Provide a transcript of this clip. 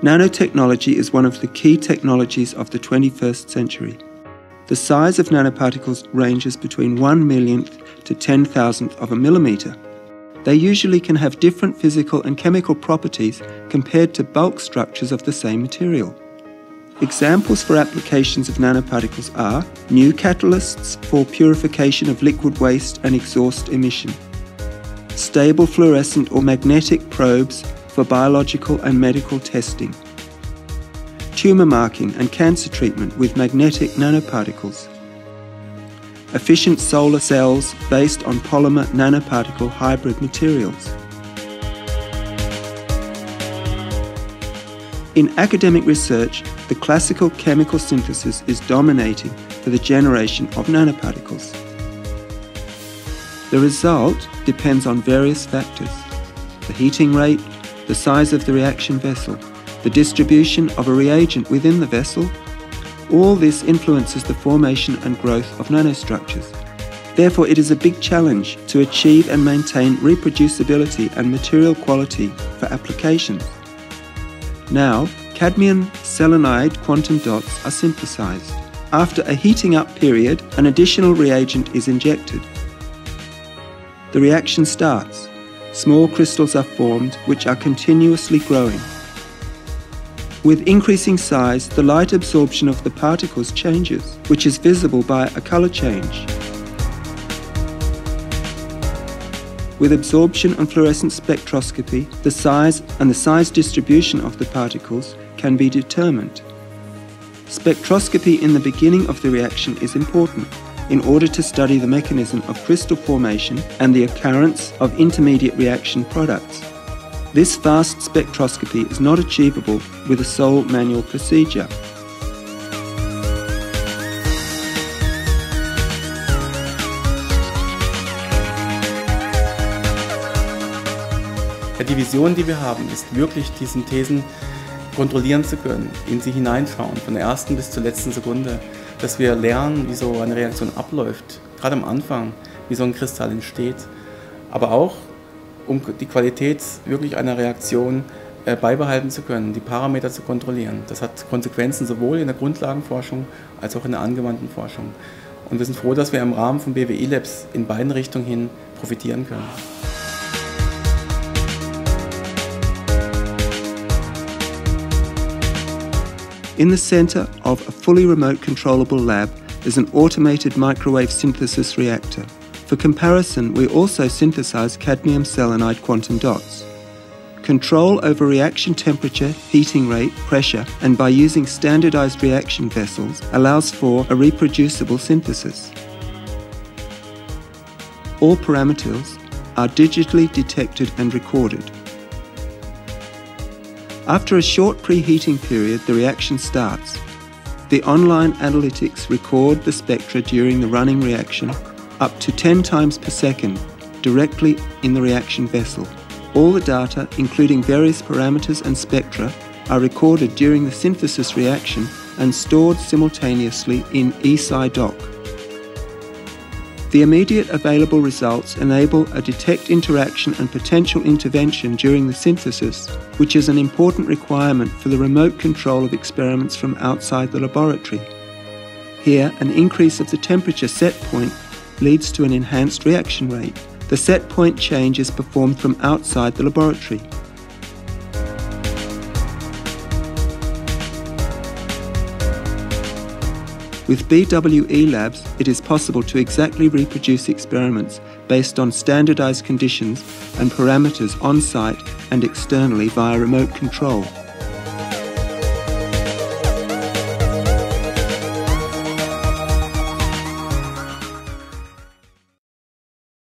Nanotechnology is one of the key technologies of the 21st century. The size of nanoparticles ranges between 1 millionth to 10,000th of a millimeter. They usually can have different physical and chemical properties compared to bulk structures of the same material. Examples for applications of nanoparticles are new catalysts for purification of liquid waste and exhaust emission, stable fluorescent or magnetic probes for biological and medical testing, tumor marking and cancer treatment with magnetic nanoparticles, efficient solar cells based on polymer nanoparticle hybrid materials. In academic research, the classical chemical synthesis is dominating for the generation of nanoparticles. The result depends on various factors: the heating rate, the size of the reaction vessel, the distribution of a reagent within the vessel. All this influences the formation and growth of nanostructures. Therefore, it is a big challenge to achieve and maintain reproducibility and material quality for applications. Now, cadmium selenide quantum dots are synthesized. After a heating up period, an additional reagent is injected. The reaction starts. Small crystals are formed, which are continuously growing. With increasing size, the light absorption of the particles changes, which is visible by a color change. With absorption and fluorescence spectroscopy, the size and the size distribution of the particles can be determined. Spectroscopy in the beginning of the reaction is important in order to study the mechanism of crystal formation and the occurrence of intermediate reaction products. This fast spectroscopy is not achievable with a sole manual procedure. Die Vision, die wir haben, ist wirklich, die Synthesen kontrollieren zu können, in sie hineinschauen, von der ersten bis zur letzten Sekunde, dass wir lernen, wie so eine Reaktion abläuft, gerade am Anfang, wie so ein Kristall entsteht, aber auch, um die Qualität wirklich einer Reaktion beibehalten zu können, die Parameter zu kontrollieren. Das hat Konsequenzen sowohl in der Grundlagenforschung als auch in der angewandten Forschung. Und wir sind froh, dass wir im Rahmen von BW-eLabs in beiden Richtungen hin profitieren können. In the center of a fully remote controllable lab is an automated microwave synthesis reactor. For comparison, we also synthesize cadmium selenide quantum dots. Control over reaction temperature, heating rate, pressure, and by using standardized reaction vessels allows for a reproducible synthesis. All parameters are digitally detected and recorded. After a short preheating period, the reaction starts. The online analytics record the spectra during the running reaction up to 10 times per second directly in the reaction vessel. All the data, including various parameters and spectra, are recorded during the synthesis reaction and stored simultaneously in eSci-doc. The immediate available results enable a detect interaction and potential intervention during the synthesis, which is an important requirement for the remote control of experiments from outside the laboratory. Here, an increase of the temperature set point leads to an enhanced reaction rate. The set point change is performed from outside the laboratory. With BW-eLabs, it is possible to exactly reproduce experiments based on standardized conditions and parameters on-site and externally via remote control.